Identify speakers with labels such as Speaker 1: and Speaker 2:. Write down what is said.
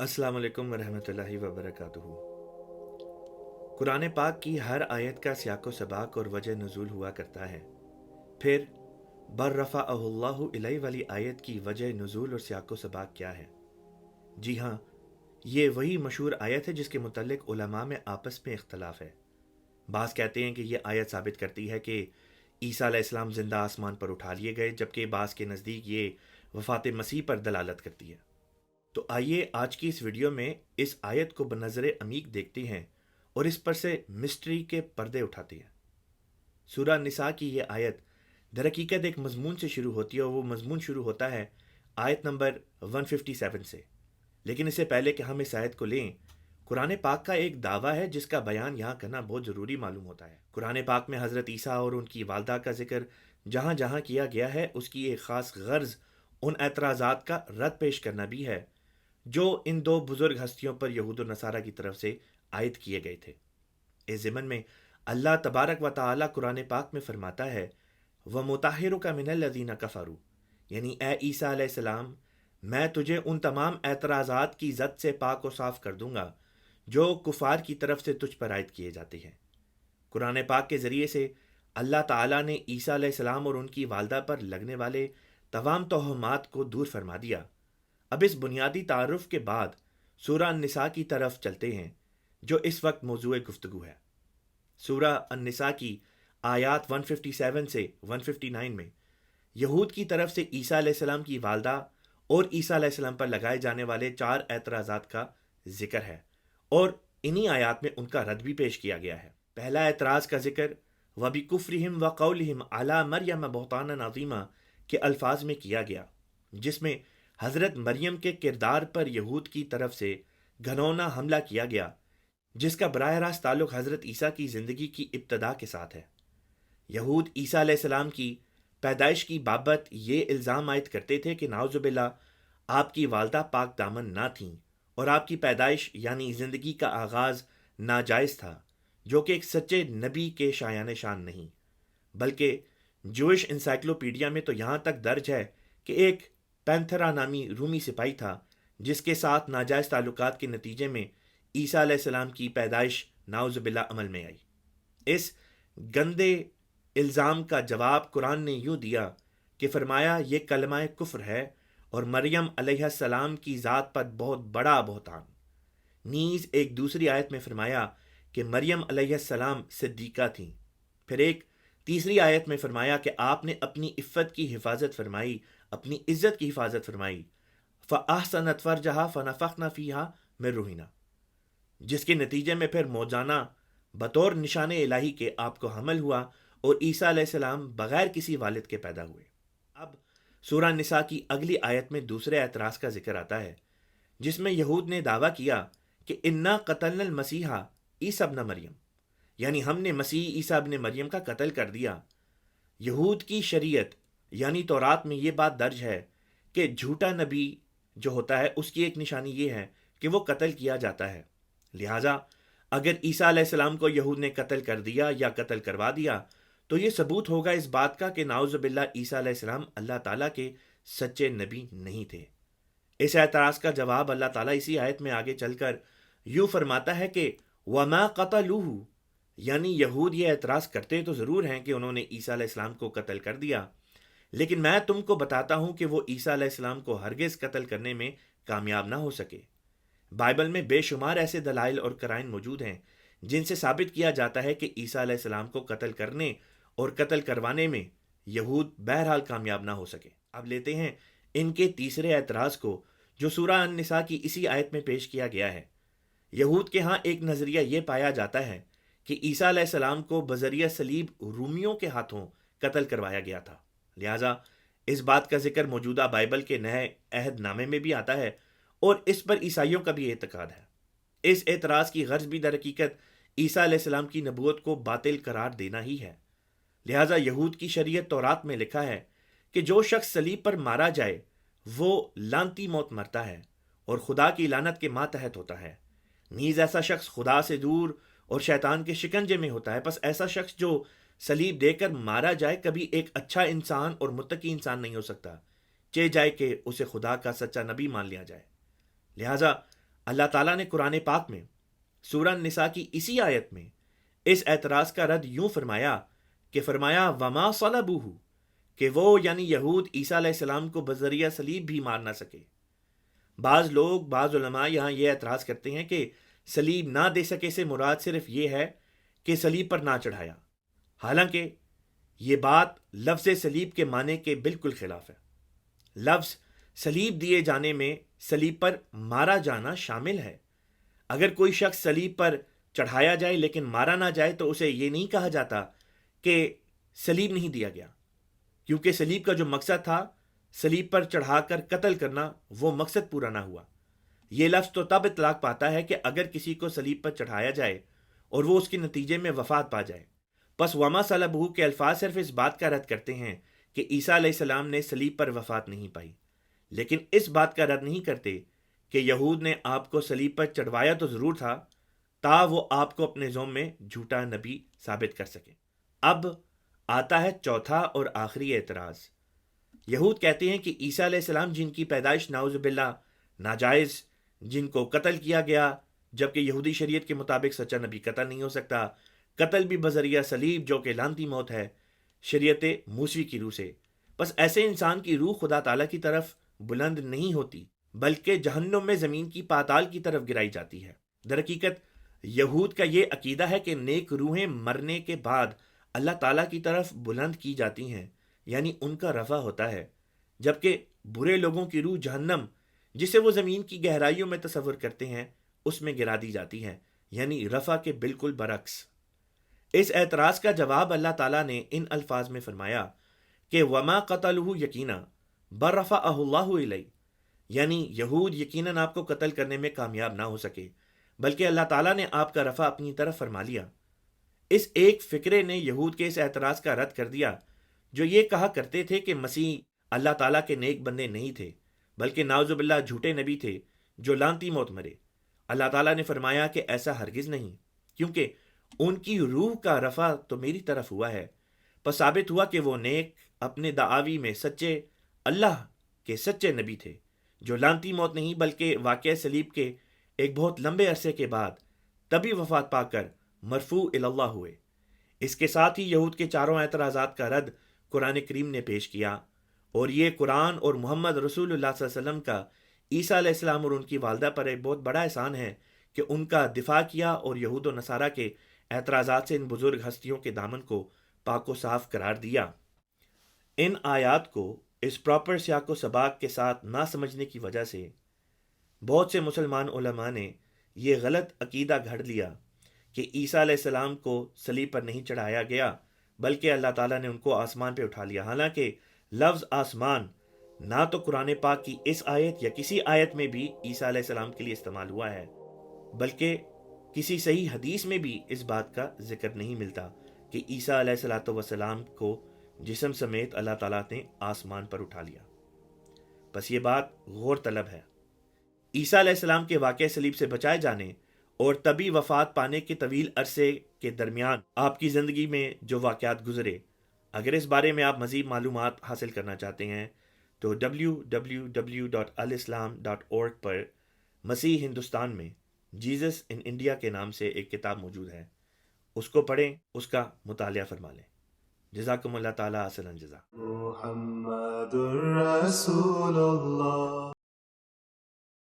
Speaker 1: अस्सलाम वालेकुम वरहमतुल्लाहि वबरकातुहू। कुरान पाक की हर आयत का सियाक़ो सबाक़ और वजह नुज़ूल हुआ करता है। फिर बर्रफ़अहुल्लाहु इलैहि वाली आयत की वजह नुज़ूल और सियाक़ो सबाक़ क्या है? जी हाँ, ये वही मशहूर आयत है जिसके मुतल्लिक़ उलमा में आपस में इख्तलाफ है। बाज़ कहते हैं कि ये आयत साबित करती है कि ईसा अलैहिस्सलाम ज़िंदा आसमान पर उठा लिए गए, जबकि बाज़ के नज़दीक ये वफ़ात मसीह पर दलालत करती है। तो आइए आज की इस वीडियो में इस आयत को बनज़र अमीक देखते हैं और इस पर से मिस्ट्री के पर्दे उठाते हैं। सूरह निसा की ये आयत दरहकीकत एक मजमून से शुरू होती है और वो मजमून शुरू होता है आयत नंबर 157 से। लेकिन इससे पहले कि हम इस आयत को लें, कुरान पाक का एक दावा है जिसका बयान यहाँ करना बहुत ज़रूरी मालूम होता है। कुरान पाक में हज़रत ईसा और उनकी वालदा का जिक्र जहाँ जहाँ किया गया है, उसकी एक ख़ास गर्ज उन एतराज़ात का रद्द पेश करना भी है जो इन दो बुजुर्ग हस्तियों पर यहूद और नसारा की तरफ से आयद किए गए थे। इस ज़िमन में अल्लाह तबारक व तआला कुरान पाक में फरमाता है, व मुताहिरुका मिनल्लज़ीना कफ़रू, यानी ए ईसा अलैहिस्सलाम, मैं तुझे उन तमाम एतराज़ात की ज़द से पाक और साफ़ कर दूंगा जो कुफ़ार की तरफ से तुझ पर आयद किए जाते हैं। कुरान पाक के ज़रिए से अल्लाह ताला ने ईसा अलैहिस्सलाम और उनकी वालदा पर लगने वाले तमाम तोहमात को दूर फरमा दिया। अब इस बुनियादी तारुफ के बाद सूरह अन-निसा की तरफ चलते हैं जो इस वक्त मौजूए गुफ्तगू है। सूरह अन-निसा की आयात 157 से 159 में यहूद की तरफ से ईसा अलैहिस्सलाम की वालदा और ईसा अलैहिस्सलाम पर लगाए जाने वाले 4 एतराज़ात का जिक्र है और इन्हीं आयात में उनका रद्द भी पेश किया गया है। पहला एतराज़ का जिक्र वबिकुफ्रिहिम व कौलिहिम अला मरियम बहतानन अज़ीमा के अल्फाज में किया गया, जिसमें हज़रत मरियम के किरदार पर यहूद की तरफ से घनौना हमला किया गया, जिसका बराह रास्त ताल्लुक़ हज़रत ईसा की ज़िंदगी की इब्तदा के साथ है। यहूद ईसा अलैहिस्सलाम की पैदाइश की बाबत ये इल्ज़ाम आयद करते थे कि नाउज़ुबिल्लाह आपकी वालदा पाक दामन ना थीं और आपकी पैदाइश यानी ज़िंदगी का आगाज़ नाजायज़ था, जो कि एक सच्चे नबी के शायान शान नहीं। बल्कि जूइश इंसाइक्लोपीडिया में तो यहाँ तक दर्ज है कि एक पैंथरा नामी रूमी सिपाही था जिसके साथ नाजायज़ ताल्लुकात के नतीजे में ईसा अलैहिस्सलाम की पैदाइश नाउज़ुबिल्लाह अमल में आई। इस गंदे इल्ज़ाम का जवाब कुरान ने यूँ दिया कि फरमाया ये कलमा कुफ्र है और मरियम अलैहिस्सलाम की ज़ात पर बहुत बड़ा बहतान। नीज़ एक दूसरी आयत में फरमाया कि मरियम अलैहिस्सलाम सिद्दीक़ा थीं। फिर एक तीसरी आयत में फरमाया कि आपने अपनी इफ़्फ़त की हिफाजत फरमाई, अपनी इज़्ज़त की हिफाजत फरमाई। फ़अहसनत फ़रजहा फ़नफ़ख़ना फ़ीहा मिन रूहिना, जिसके नतीजे में फिर मौजाना बतौर निशान इलाही के आपको हमल हुआ और ईसा अलैहिस्सलाम बग़ैर किसी वालिद के पैदा हुए। अब सूरह निसा की अगली आयत में दूसरे एतराज़ का जिक्र आता है, जिसमें यहूद ने दावा किया कि इन्ना क़तलनल मसीहा ईसा इब्न मरियम, यानी हमने मसीह ईसा इब्न मरियम का कत्ल कर दिया। यहूद की शरीयत यानी तौरात में ये बात दर्ज है कि झूठा नबी जो होता है उसकी एक निशानी ये है कि वो कत्ल किया जाता है। लिहाजा अगर ईसा अलैहिस्सलाम को यहूद ने कत्ल कर दिया या कत्ल करवा दिया तो ये सबूत होगा इस बात का कि नाउज़ुबिल्लाह ईसा अलैहिस्सलाम अल्लाह ताला के सच्चे नबी नहीं थे। इस एतराज़ का जवाब अल्लाह ताला इसी आयत में आगे चलकर यूँ फरमाता है कि वमा क़तलूहु, यानी यहूद ये एतराज़ करते तो ज़रूर हैं कि उन्होंने ईसा अलैहिस्सलाम को कत्ल कर दिया, लेकिन मैं तुमको बताता हूँ कि वो ईसा अलैहिस्सलाम को हरगिज़ कत्ल करने में कामयाब ना हो सके। बाइबल में बेशुमार ऐसे दलाइल और कराइन मौजूद हैं जिनसे साबित किया जाता है कि ईसा अलैहिस्सलाम को कत्ल करने और कत्ल करवाने में यहूद बहरहाल कामयाब ना हो सके। अब लेते हैं इनके तीसरे एतराज़ को जो सूरह अन-निसा की इसी आयत में पेश किया गया है। यहूद के यहाँ एक नज़रिया ये पाया जाता है कि ईसा अलैहिस्सलाम को बज़रिया सलीब रूमियों के हाथों कत्ल करवाया गया था। लिहाजा इस बात का जिक्र मौजूदा बाइबल के नए अहद नामे में भी आता है और इस पर ईसाइयों का भी एतकाद है। इस एतराज़ की गर्ज भी दर हकीकत ईसा अलैहिस्सलाम की नबूवत को बातिल करार देना ही है। लिहाजा यहूद की शरीयत तौरात में लिखा है कि जो शख्स सलीब पर मारा जाए वो लानती मौत मरता है और खुदा की लानत के मातहत होता है। नीज़ ऐसा शख्स खुदा से दूर और शैतान के शिकंजे में होता है। बस ऐसा शख्स जो सलीब देकर मारा जाए कभी एक अच्छा इंसान और मुत्तकी इंसान नहीं हो सकता, चे जाए कि उसे खुदा का सच्चा नबी मान लिया जाए। लिहाजा اللہ تعالیٰ نے قرآن پاک میں سورہ نساء کی اسی آیت میں اس اعتراض کا رد یوں فرمایا کہ فرمایا وما صلبوہ، کہ وہ یعنی یہود عیسیٰ علیہ السلام کو بذریعہ صلیب بھی مار نہ سکے۔ بعض علماء یہاں یہ اعتراض کرتے ہیں کہ صلیب نہ دے سکے سے مراد صرف یہ ہے کہ صلیب پر نہ چڑھایا، حالانکہ یہ بات لفظ صلیب کے معنی کے بالکل خلاف ہے۔ لفظ صلیب دیے جانے میں صلیب پر مارا جانا شامل ہے۔ اگر کوئی شخص صلیب پر چڑھایا جائے لیکن مارا نہ جائے تو اسے یہ نہیں کہا جاتا کہ صلیب نہیں دیا گیا، کیونکہ صلیب کا جو مقصد تھا صلیب پر چڑھا کر قتل کرنا، وہ مقصد پورا نہ ہوا۔ یہ لفظ تو تب اطلاق پاتا ہے کہ اگر کسی کو صلیب پر چڑھایا جائے اور وہ اس کے نتیجے میں وفات پا جائے۔ پس وما صلبہ کے الفاظ صرف اس بات کا رد کرتے ہیں کہ عیسیٰ علیہ السلام نے صلیب پر وفات نہیں پائی، لیکن اس بات کا رد نہیں کرتے کہ یہود نے آپ کو صلیب پر چڑھوایا تو ضرور تھا تا وہ آپ کو اپنے زوم میں جھوٹا نبی ثابت کر سکے۔ اب آتا ہے چوتھا اور آخری اعتراض۔ یہود کہتے ہیں کہ عیسیٰ علیہ السلام جن کی پیدائش نعوذ باللہ ناجائز، جن کو قتل کیا گیا، جبکہ یہودی شریعت کے مطابق سچا نبی قتل نہیں ہو سکتا، قتل بھی بذریعہ صلیب جو کہ لعنتی موت ہے شریعت موسوی کی روح سے، بس ایسے انسان کی روح خدا تعالیٰ کی طرف بلند نہیں ہوتی بلکہ جہنم میں زمین کی پاتال کی طرف گرائی جاتی ہے۔ در حقیقت یہود کا یہ عقیدہ ہے کہ نیک روحیں مرنے کے بعد اللہ تعالیٰ کی طرف بلند کی جاتی ہیں، یعنی ان کا رفع ہوتا ہے، جبکہ برے لوگوں کی روح جہنم، جسے وہ زمین کی گہرائیوں میں تصور کرتے ہیں، اس میں گرا دی جاتی ہے، یعنی رفع کے بالکل برعکس۔ اس اعتراض کا جواب اللہ تعالیٰ نے ان الفاظ میں فرمایا کہ وما قتلہ یقینا بل رفعہ اللہ الیہ، یعنی یہود یقیناً آپ کو قتل کرنے میں کامیاب نہ ہو سکے بلکہ اللہ تعالیٰ نے آپ کا رفع اپنی طرف فرما لیا۔ اس ایک فکرے نے یہود کے اس اعتراض کا رد کر دیا جو یہ کہا کرتے تھے کہ مسیح اللہ تعالیٰ کے نیک بندے نہیں تھے بلکہ نعوذ باللہ جھوٹے نبی تھے جو لعنتی موت مرے۔ اللہ تعالیٰ نے فرمایا کہ ایسا ہرگز نہیں، کیونکہ ان کی روح کا رفع تو میری طرف ہوا ہے، پس ثابت ہوا کہ وہ نیک اپنے دعاوی میں سچے اللہ کے سچے نبی تھے جو لعنتی موت نہیں بلکہ واقعہ صلیب کے ایک بہت لمبے عرصے کے بعد تبھی وفات پا کر مرفوع اللہ ہوئے۔ اس کے ساتھ ہی یہود کے چاروں اعتراضات کا رد قرآن کریم نے پیش کیا، اور یہ قرآن اور محمد رسول اللہ صلی اللہ علیہ وسلم کا عیسیٰ علیہ السلام اور ان کی والدہ پر ایک بہت بڑا احسان ہے کہ ان کا دفاع کیا اور یہود و نصارہ کے اعتراضات سے ان بزرگ ہستیوں کے دامن کو پاک و صاف قرار دیا۔ ان آیات کو اس پراپر سیاق و سباق کے ساتھ نہ سمجھنے کی وجہ سے بہت سے مسلمان علماء نے یہ غلط عقیدہ گھڑ لیا کہ عیسیٰ علیہ السلام کو صلیب پر نہیں چڑھایا گیا بلکہ اللہ تعالیٰ نے ان کو آسمان پہ اٹھا لیا، حالانکہ لفظ آسمان نہ تو قرآن پاک کی اس آیت یا کسی آیت میں بھی عیسیٰ علیہ السلام کے لیے استعمال ہوا ہے، بلکہ کسی صحیح حدیث میں بھی اس بات کا ذکر نہیں ملتا کہ عیسیٰ علیہ السلام کو جسم سمیت اللہ تعالیٰ نے آسمان پر اٹھا لیا۔ بس یہ بات غور طلب ہے۔ عیسیٰ علیہ السلام کے واقع صلیب سے بچائے جانے اور طبی وفات پانے کے طویل عرصے کے درمیان آپ کی زندگی میں جو واقعات گزرے، اگر اس بارے میں آپ مزید معلومات حاصل کرنا چاہتے ہیں تو www.alislam.org پر مسیح ہندوستان میں جیزس ان انڈیا کے نام سے ایک کتاب موجود ہے، اس کو پڑھیں، اس کا مطالعہ فرما لیں۔ جزاکم اللہ تعالیٰ احسن الجزا۔
Speaker 2: محمد الرسول اللہ